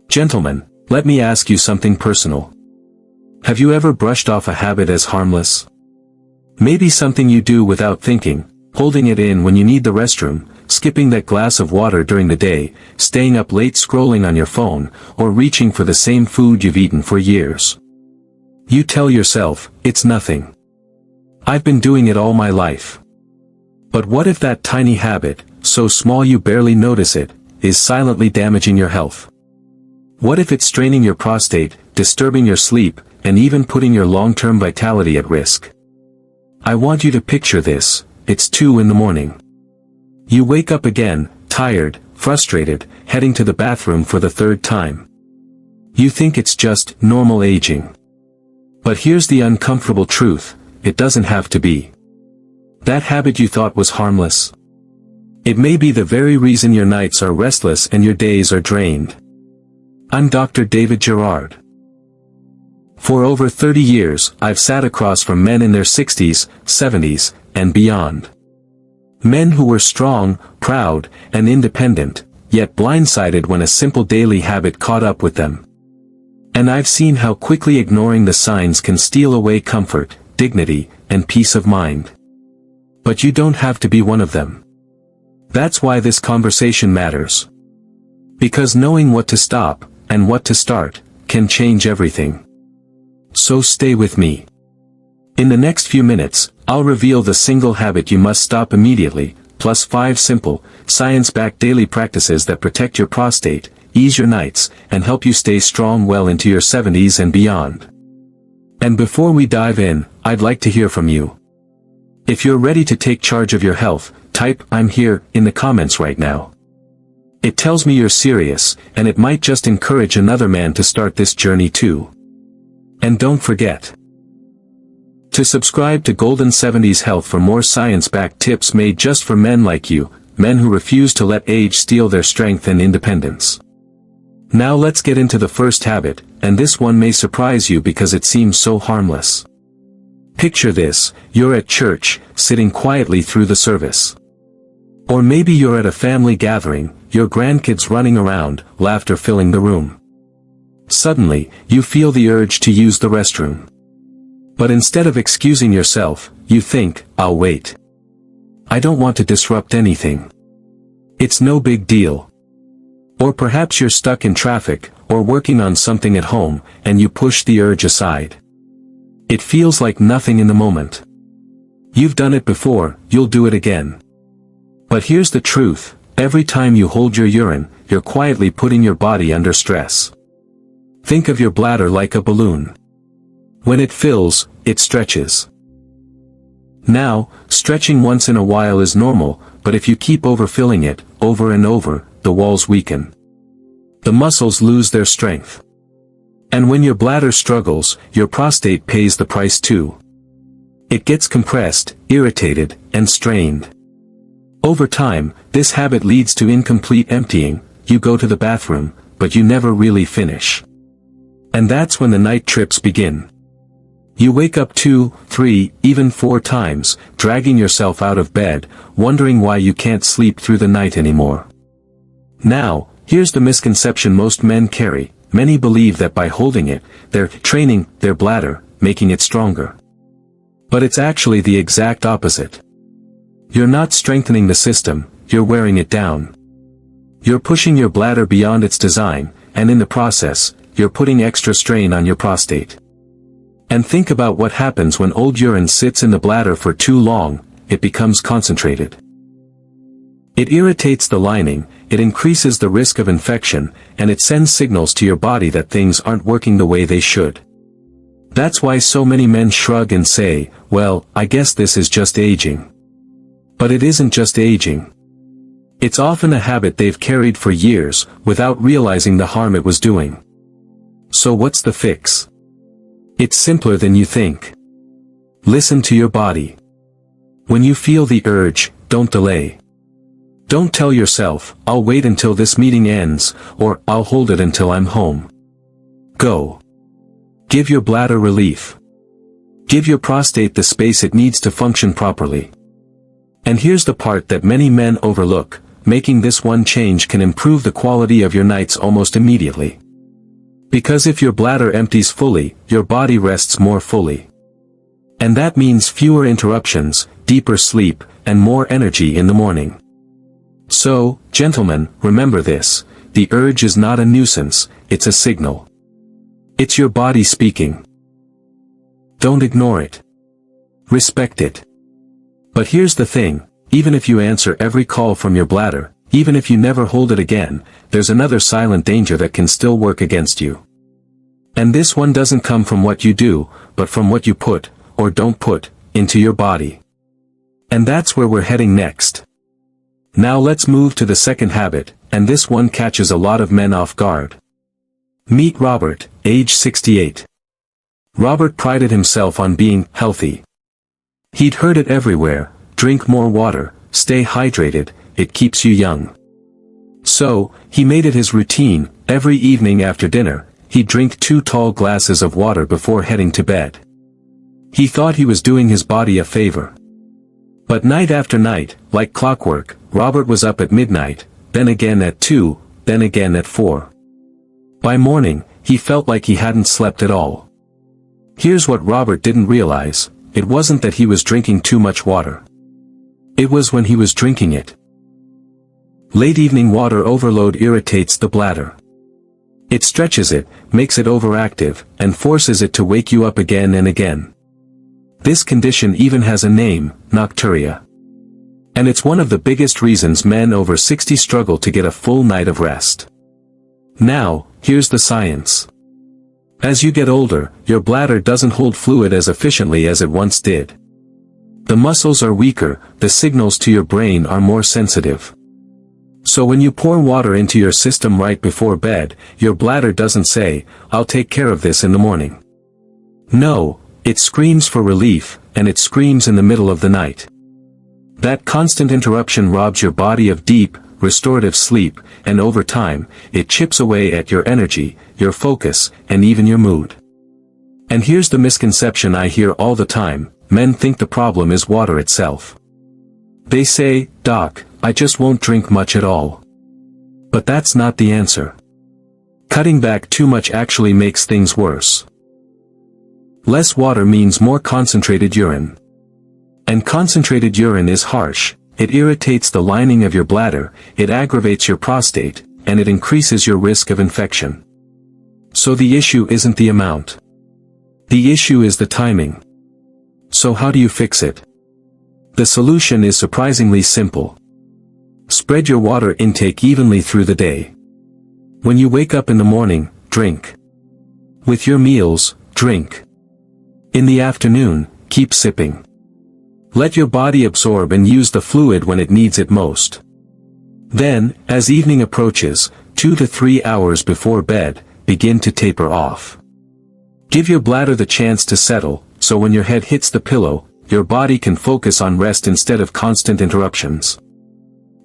Gentlemen, let me ask you something personal. Have you ever brushed off a habit as harmless? Maybe something you do without thinking, holding it in when you need the restroom, skipping that glass of water during the day, staying up late scrolling on your phone, or reaching for the same food you've eaten for years. You tell yourself, it's nothing. I've been doing it all my life. But what if that tiny habit, so small you barely notice it, is silently damaging your health? What if it's straining your prostate, disturbing your sleep, and even putting your long-term vitality at risk? I want you to picture this. It's 2 in the morning. You wake up again, tired, frustrated, heading to the bathroom for the 3rd time. You think it's just normal aging. But here's the uncomfortable truth, it doesn't have to be. That habit you thought was harmless. It may be the very reason your nights are restless and your days are drained. I'm Dr. David Jarrard. For over 30 years, I've sat across from men in their 60s, 70s, and beyond. Men who were strong, proud, and independent, yet blindsided when a simple daily habit caught up with them. And I've seen how quickly ignoring the signs can steal away comfort, dignity, and peace of mind. But you don't have to be one of them. That's why this conversation matters. Because knowing what to stop, and what to start, can change everything. So stay with me. In the next few minutes, I'll reveal the single habit you must stop immediately, plus 5 simple, science-backed daily practices that protect your prostate, ease your nights, and help you stay strong well into your 70s and beyond. And before we dive in, I'd like to hear from you. If you're ready to take charge of your health, type "I'm here" in the comments right now. It tells me you're serious, and it might just encourage another man to start this journey too. And don't forget to subscribe to Golden 70s Health for more science-backed tips made just for men like you, men who refuse to let age steal their strength and independence. Now let's get into the first habit, and this one may surprise you because it seems so harmless. Picture this, you're at church, sitting quietly through the service. Or maybe you're at a family gathering, your grandkids running around, laughter filling the room. Suddenly, you feel the urge to use the restroom. But instead of excusing yourself, you think, "I'll wait. I don't want to disrupt anything. It's no big deal." Or perhaps you're stuck in traffic, or working on something at home, and you push the urge aside. It feels like nothing in the moment. You've done it before, you'll do it again. But here's the truth, every time you hold your urine, you're quietly putting your body under stress. Think of your bladder like a balloon. When it fills, it stretches. Now, stretching once in a while is normal, but if you keep overfilling it, over and over, the walls weaken. The muscles lose their strength. And when your bladder struggles, your prostate pays the price too. It gets compressed, irritated, and strained. Over time, this habit leads to incomplete emptying. You go to the bathroom, but you never really finish. And that's when the night trips begin. You wake up 2, 3, even 4 times, dragging yourself out of bed, wondering why you can't sleep through the night anymore. Now, here's the misconception most men carry. Many believe that by holding it, they're training their bladder, making it stronger. But it's actually the exact opposite. You're not strengthening the system, you're wearing it down. You're pushing your bladder beyond its design, and in the process, you're putting extra strain on your prostate. And think about what happens when old urine sits in the bladder for too long, it becomes concentrated. It irritates the lining, it increases the risk of infection, and it sends signals to your body that things aren't working the way they should. That's why so many men shrug and say, "Well, I guess this is just aging." But it isn't just aging. It's often a habit they've carried for years, without realizing the harm it was doing. So what's the fix? It's simpler than you think. Listen to your body. When you feel the urge, don't delay. Don't tell yourself, "I'll wait until this meeting ends," or "I'll hold it until I'm home." Go. Give your bladder relief. Give your prostate the space it needs to function properly. And here's the part that many men overlook, making this one change can improve the quality of your nights almost immediately. Because if your bladder empties fully, your body rests more fully. And that means fewer interruptions, deeper sleep, and more energy in the morning. So, gentlemen, remember this: the urge is not a nuisance, it's a signal. It's your body speaking. Don't ignore it. Respect it. But here's the thing, even if you answer every call from your bladder, even if you never hold it again, there's another silent danger that can still work against you. And this one doesn't come from what you do, but from what you put, or don't put, into your body. And that's where we're heading next. Now let's move to the second habit, and this one catches a lot of men off guard. Meet Robert, age 68. Robert prided himself on being healthy. He'd heard it everywhere: drink more water, stay hydrated, it keeps you young. So, he made it his routine: every evening after dinner, he'd drink 2 tall glasses of water before heading to bed. He thought he was doing his body a favor. But night after night, like clockwork, Robert was up at midnight, then again at 2, then again at 4. By morning, he felt like he hadn't slept at all. Here's what Robert didn't realize: it wasn't that he was drinking too much water. It was when he was drinking it. Late evening water overload irritates the bladder. It stretches it, makes it overactive, and forces it to wake you up again and again. This condition even has a name: nocturia. And it's one of the biggest reasons men over 60 struggle to get a full night of rest. Now, here's the science. As you get older, your bladder doesn't hold fluid as efficiently as it once did. The muscles are weaker, the signals to your brain are more sensitive. So when you pour water into your system right before bed, your bladder doesn't say, "I'll take care of this in the morning." No, it screams for relief, and it screams in the middle of the night. That constant interruption robs your body of deep, restorative sleep, and over time, it chips away at your energy, your focus, and even your mood. And here's the misconception I hear all the time: men think the problem is water itself. They say, "Doc, I just won't drink much at all." But that's not the answer. Cutting back too much actually makes things worse. Less water means more concentrated urine. And concentrated urine is harsh. It irritates the lining of your bladder, it aggravates your prostate, and it increases your risk of infection. So the issue isn't the amount. The issue is the timing. So how do you fix it? The solution is surprisingly simple. Spread your water intake evenly through the day. When you wake up in the morning, drink. With your meals, drink. In the afternoon, keep sipping. Let your body absorb and use the fluid when it needs it most. Then, as evening approaches, 2 to 3 hours before bed, begin to taper off. Give your bladder the chance to settle, so when your head hits the pillow, your body can focus on rest instead of constant interruptions.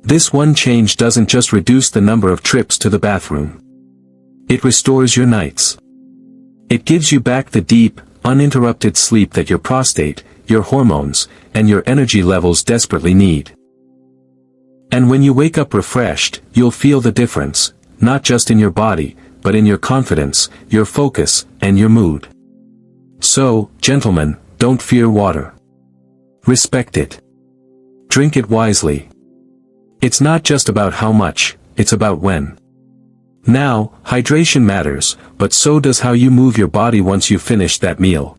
This one change doesn't just reduce the number of trips to the bathroom. It restores your nights. It gives you back the deep, uninterrupted sleep that your prostate, your hormones, and your energy levels desperately need. And when you wake up refreshed, you'll feel the difference, not just in your body, but in your confidence, your focus, and your mood. So, gentlemen, don't fear water. Respect it. Drink it wisely. It's not just about how much, it's about when. Now, hydration matters, but so does how you move your body once you finish that meal.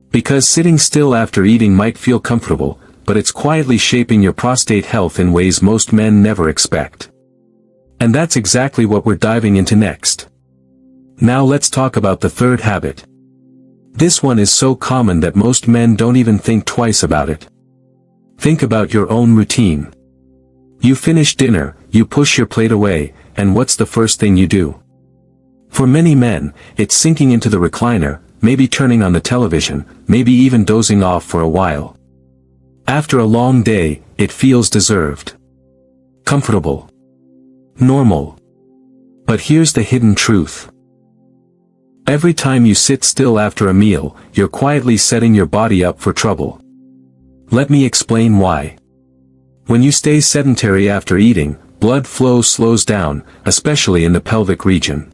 Because sitting still after eating might feel comfortable, but it's quietly shaping your prostate health in ways most men never expect. And that's exactly what we're diving into next. Now let's talk about the third habit. This one is so common that most men don't even think twice about it. Think about your own routine. You finish dinner, you push your plate away, and what's the first thing you do? For many men, it's sinking into the recliner, maybe turning on the television, maybe even dozing off for a while. After a long day, it feels deserved. Comfortable. Normal. But here's the hidden truth. Every time you sit still after a meal, you're quietly setting your body up for trouble. Let me explain why. When you stay sedentary after eating, blood flow slows down, especially in the pelvic region.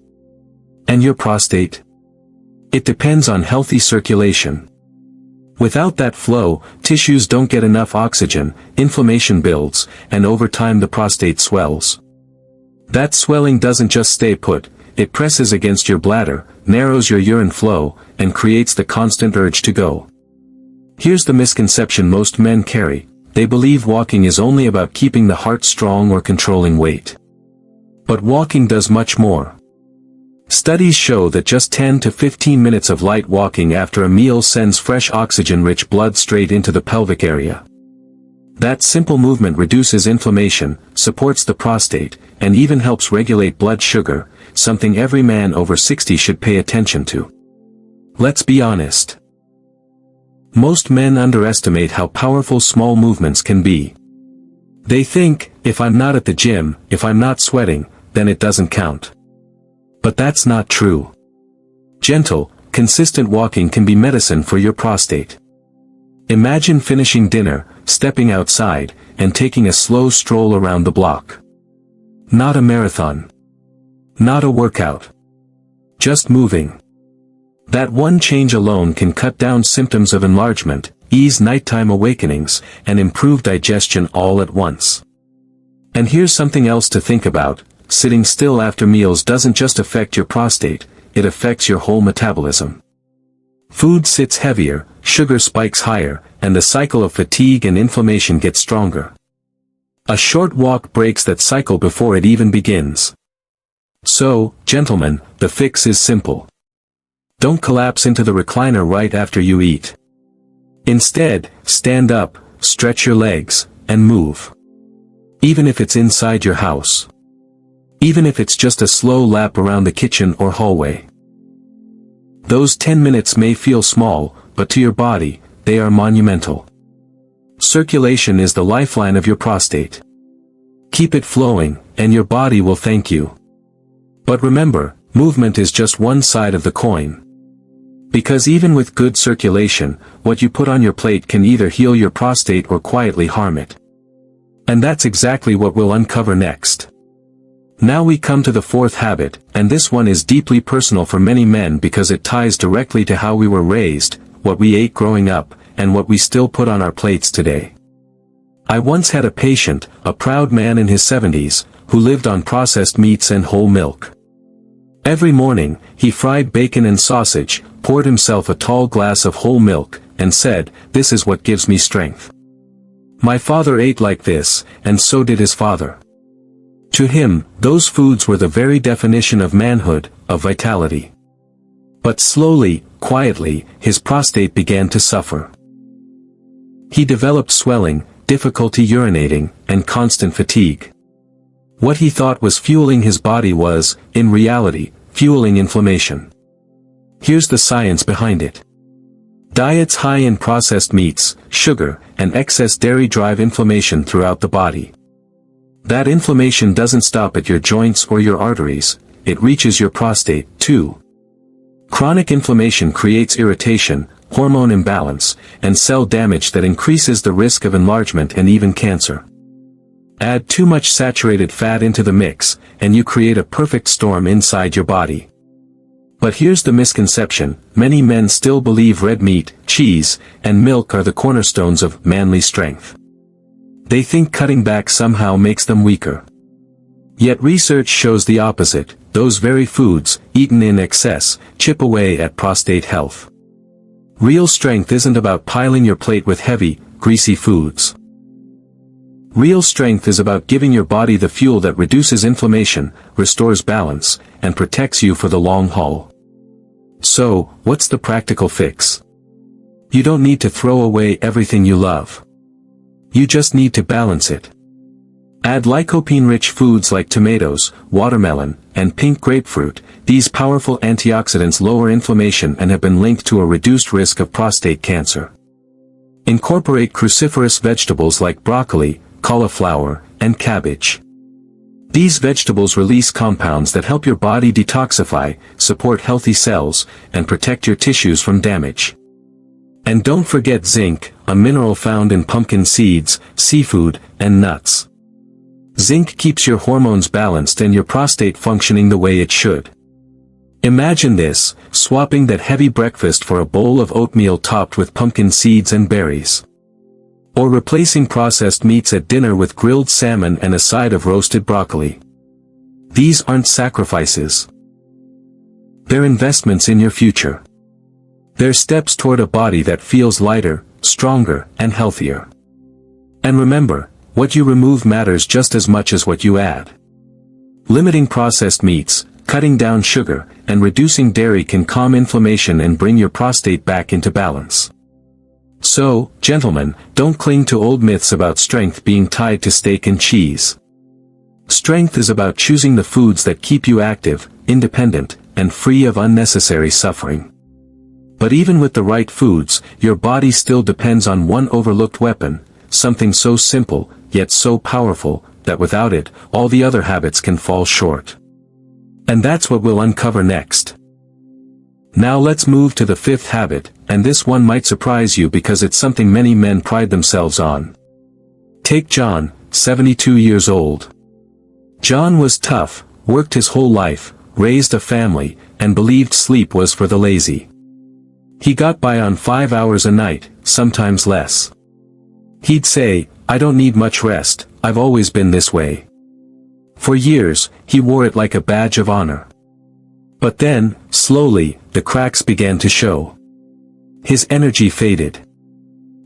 And your prostate? It depends on healthy circulation. Without that flow, tissues don't get enough oxygen, inflammation builds, and over time the prostate swells. That swelling doesn't just stay put, it presses against your bladder, narrows your urine flow, and creates the constant urge to go. Here's the misconception most men carry: they believe walking is only about keeping the heart strong or controlling weight. But walking does much more. Studies show that just 10 to 15 minutes of light walking after a meal sends fresh oxygen-rich blood straight into the pelvic area. That simple movement reduces inflammation, supports the prostate, and even helps regulate blood sugar, something every man over 60 should pay attention to. Let's be honest. Most men underestimate how powerful small movements can be. They think, if I'm not at the gym, if I'm not sweating, then it doesn't count. But that's not true. Gentle, consistent walking can be medicine for your prostate. Imagine finishing dinner, stepping outside, and taking a slow stroll around the block. Not a marathon. Not a workout. Just moving. That one change alone can cut down symptoms of enlargement, ease nighttime awakenings, and improve digestion all at once. And here's something else to think about: sitting still after meals doesn't just affect your prostate, it affects your whole metabolism. Food sits heavier, sugar spikes higher, and the cycle of fatigue and inflammation gets stronger. A short walk breaks that cycle before it even begins. So, gentlemen, the fix is simple. Don't collapse into the recliner right after you eat. Instead, stand up, stretch your legs, and move. Even if it's inside your house. Even if it's just a slow lap around the kitchen or hallway. Those 10 minutes may feel small, but to your body, they are monumental. Circulation is the lifeline of your prostate. Keep it flowing, and your body will thank you. But remember, movement is just one side of the coin. Because even with good circulation, what you put on your plate can either heal your prostate or quietly harm it. And that's exactly what we'll uncover next. Now we come to the fourth habit, and this one is deeply personal for many men because it ties directly to how we were raised, what we ate growing up, and what we still put on our plates today. I once had a patient, a proud man in his 70s, who lived on processed meats and whole milk. Every morning, he fried bacon and sausage, poured himself a tall glass of whole milk, and said, "This is what gives me strength. My father ate like this, and so did his father." To him, those foods were the very definition of manhood, of vitality. But slowly, quietly, his prostate began to suffer. He developed swelling, difficulty urinating, and constant fatigue. What he thought was fueling his body was, in reality, fueling inflammation. Here's the science behind it. Diets high in processed meats, sugar, and excess dairy drive inflammation throughout the body. That inflammation doesn't stop at your joints or your arteries, it reaches your prostate, too. Chronic inflammation creates irritation, hormone imbalance, and cell damage that increases the risk of enlargement and even cancer. Add too much saturated fat into the mix, and you create a perfect storm inside your body. But here's the misconception: many men still believe red meat, cheese, and milk are the cornerstones of manly strength. They think cutting back somehow makes them weaker. Yet research shows the opposite: those very foods, eaten in excess, chip away at prostate health. Real strength isn't about piling your plate with heavy, greasy foods. Real strength is about giving your body the fuel that reduces inflammation, restores balance, and protects you for the long haul. So, what's the practical fix? You don't need to throw away everything you love. You just need to balance it. Add lycopene-rich foods like tomatoes, watermelon, and pink grapefruit. These powerful antioxidants lower inflammation and have been linked to a reduced risk of prostate cancer. Incorporate cruciferous vegetables like broccoli, cauliflower, and cabbage. These vegetables release compounds that help your body detoxify, support healthy cells, and protect your tissues from damage. And don't forget zinc, a mineral found in pumpkin seeds, seafood, and nuts. Zinc keeps your hormones balanced and your prostate functioning the way it should. Imagine this, swapping that heavy breakfast for a bowl of oatmeal topped with pumpkin seeds and berries. Or replacing processed meats at dinner with grilled salmon and a side of roasted broccoli. These aren't sacrifices. They're investments in your future. They're steps toward a body that feels lighter, stronger, and healthier. And remember, what you remove matters just as much as what you add. Limiting processed meats, cutting down sugar, and reducing dairy can calm inflammation and bring your prostate back into balance. So, gentlemen, don't cling to old myths about strength being tied to steak and cheese. Strength is about choosing the foods that keep you active, independent, and free of unnecessary suffering. But even with the right foods, your body still depends on one overlooked weapon, something so simple, yet so powerful, that without it, all the other habits can fall short. And that's what we'll uncover next. Now let's move to the fifth habit, and this one might surprise you because it's something many men pride themselves on. Take John, 72 years old. John was tough, worked his whole life, raised a family, and believed sleep was for the lazy. He got by on 5 hours a night, sometimes less. He'd say, "I don't need much rest, I've always been this way." For years, he wore it like a badge of honor. But then, slowly, the cracks began to show. His energy faded.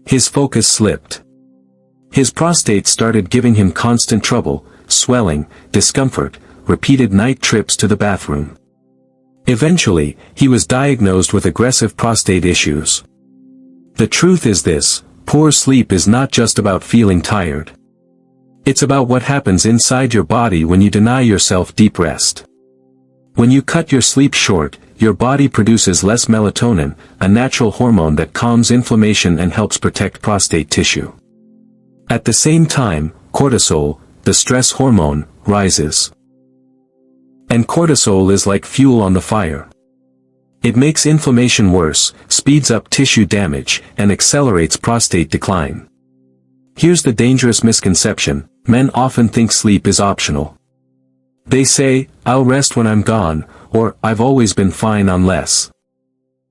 His focus slipped. His prostate started giving him constant trouble, swelling, discomfort, repeated night trips to the bathroom. Eventually, he was diagnosed with aggressive prostate issues. The truth is this, poor sleep is not just about feeling tired. It's about what happens inside your body when you deny yourself deep rest. When you cut your sleep short, your body produces less melatonin, a natural hormone that calms inflammation and helps protect prostate tissue. At the same time, cortisol, the stress hormone, rises. And cortisol is like fuel on the fire. It makes inflammation worse, speeds up tissue damage, and accelerates prostate decline. Here's the dangerous misconception: men often think sleep is optional. They say, "I'll rest when I'm gone," or "I've always been fine on less."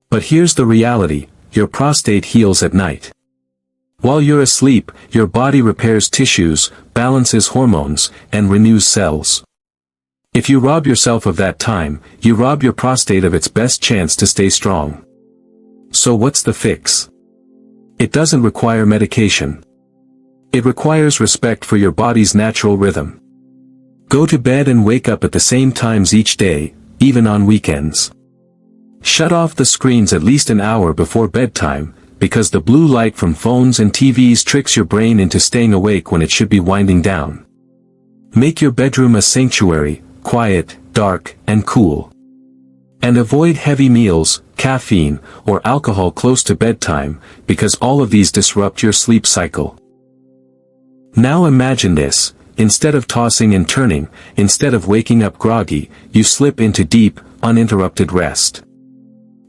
But here's the reality: your prostate heals at night. While you're asleep, your body repairs tissues, balances hormones, and renews cells. If you rob yourself of that time, you rob your prostate of its best chance to stay strong. So what's the fix? It doesn't require medication. It requires respect for your body's natural rhythm. Go to bed and wake up at the same times each day, even on weekends. Shut off the screens at least an hour before bedtime, because the blue light from phones and TVs tricks your brain into staying awake when it should be winding down. Make your bedroom a sanctuary, quiet, dark, and cool. And avoid heavy meals, caffeine, or alcohol close to bedtime, because all of these disrupt your sleep cycle. Now imagine this. Instead of tossing and turning, instead of waking up groggy, you slip into deep, uninterrupted rest.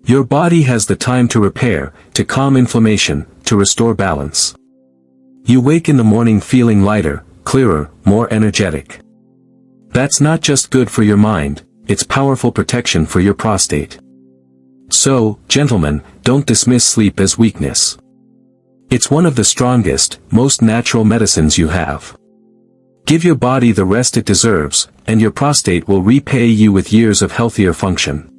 Your body has the time to repair, to calm inflammation, to restore balance. You wake in the morning feeling lighter, clearer, more energetic. That's not just good for your mind, it's powerful protection for your prostate. So, gentlemen, don't dismiss sleep as weakness. It's one of the strongest, most natural medicines you have. Give your body the rest it deserves, and your prostate will repay you with years of healthier function.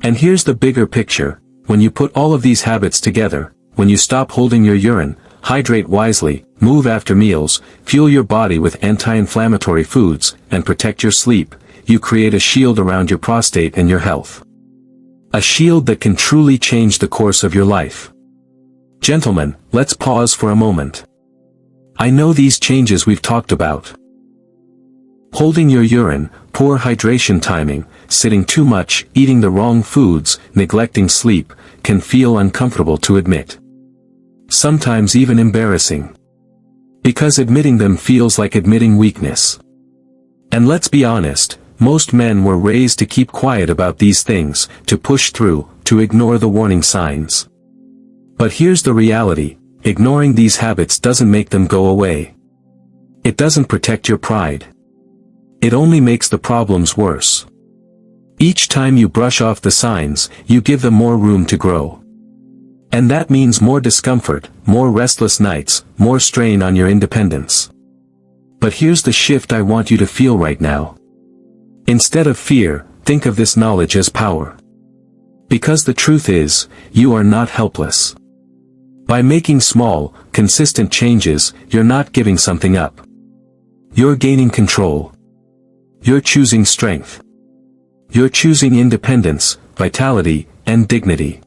And here's the bigger picture: when you put all of these habits together, when you stop holding your urine, hydrate wisely, move after meals, fuel your body with anti-inflammatory foods, and protect your sleep, you create a shield around your prostate and your health. A shield that can truly change the course of your life. Gentlemen, let's pause for a moment. I know these changes we've talked about. Holding your urine, poor hydration timing, sitting too much, eating the wrong foods, neglecting sleep, can feel uncomfortable to admit. Sometimes even embarrassing. Because admitting them feels like admitting weakness. And let's be honest, most men were raised to keep quiet about these things, to push through, to ignore the warning signs. But here's the reality: ignoring these habits doesn't make them go away. It doesn't protect your pride. It only makes the problems worse. Each time you brush off the signs, you give them more room to grow. And that means more discomfort, more restless nights, more strain on your independence. But here's the shift I want you to feel right now. Instead of fear, think of this knowledge as power. Because the truth is, you are not helpless. By making small, consistent changes, you're not giving something up. You're gaining control. You're choosing strength. You're choosing independence, vitality, and dignity.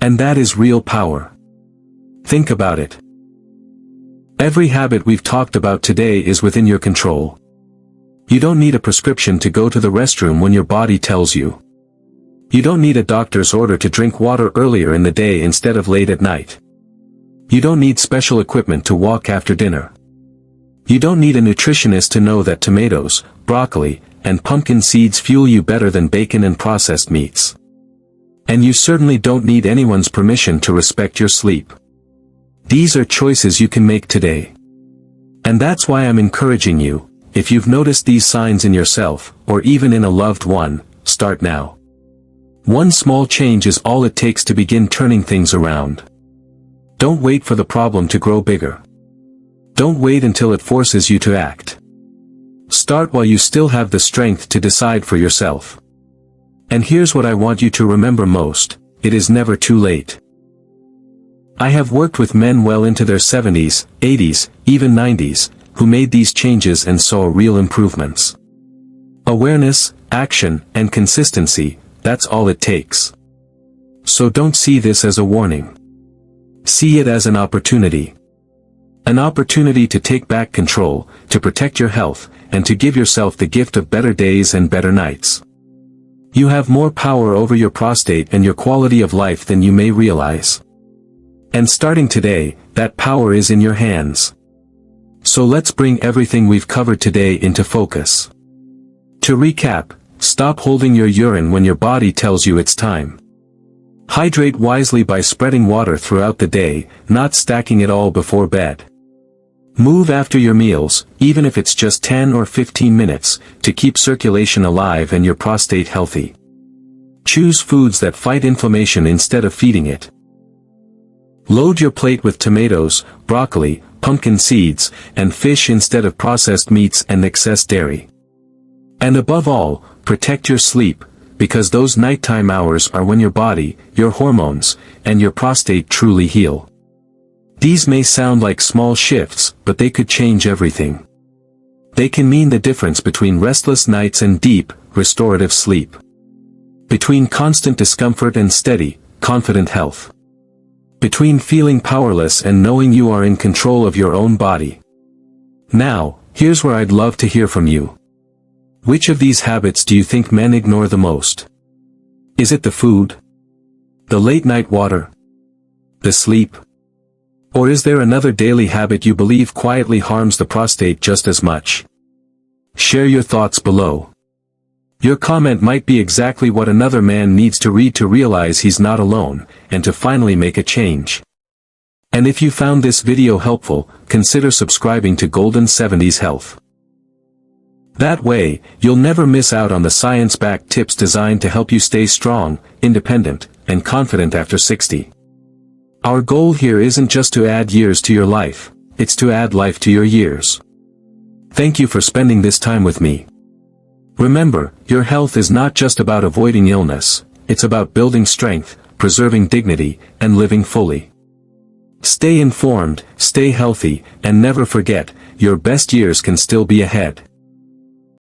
And that is real power. Think about it. Every habit we've talked about today is within your control. You don't need a prescription to go to the restroom when your body tells you. You don't need a doctor's order to drink water earlier in the day instead of late at night. You don't need special equipment to walk after dinner. You don't need a nutritionist to know that tomatoes, broccoli, and pumpkin seeds fuel you better than bacon and processed meats. And you certainly don't need anyone's permission to respect your sleep. These are choices you can make today. And that's why I'm encouraging you, if you've noticed these signs in yourself, or even in a loved one, start now. One small change is all it takes to begin turning things around. Don't wait for the problem to grow bigger. Don't wait until it forces you to act. Start while you still have the strength to decide for yourself. And here's what I want you to remember most: it is never too late. I have worked with men well into their 70s, 80s, even 90s, who made these changes and saw real improvements. Awareness, action, and consistency, that's all it takes. So don't see this as a warning. See it as an opportunity. An opportunity to take back control, to protect your health, and to give yourself the gift of better days and better nights. You have more power over your prostate and your quality of life than you may realize. And starting today, that power is in your hands. So let's bring everything we've covered today into focus. To recap, stop holding your urine when your body tells you it's time. Hydrate wisely by spreading water throughout the day, not stacking it all before bed. Move after your meals, even if it's just 10 or 15 minutes, to keep circulation alive and your prostate healthy. Choose foods that fight inflammation instead of feeding it. Load your plate with tomatoes, broccoli, pumpkin seeds, and fish instead of processed meats and excess dairy. And above all, protect your sleep, because those nighttime hours are when your body, your hormones, and your prostate truly heal. These may sound like small shifts, but they could change everything. They can mean the difference between restless nights and deep, restorative sleep. Between constant discomfort and steady, confident health. Between feeling powerless and knowing you are in control of your own body. Now, here's where I'd love to hear from you. Which of these habits do you think men ignore the most? Is it the food? The late night water? The sleep? Or is there another daily habit you believe quietly harms the prostate just as much? Share your thoughts below. Your comment might be exactly what another man needs to read to realize he's not alone, and to finally make a change. And if you found this video helpful, consider subscribing to Golden 70s Health. That way, you'll never miss out on the science-backed tips designed to help you stay strong, independent, and confident after 60. Our goal here isn't just to add years to your life, it's to add life to your years. Thank you for spending this time with me. Remember, your health is not just about avoiding illness, it's about building strength, preserving dignity, and living fully. Stay informed, stay healthy, and never forget, your best years can still be ahead.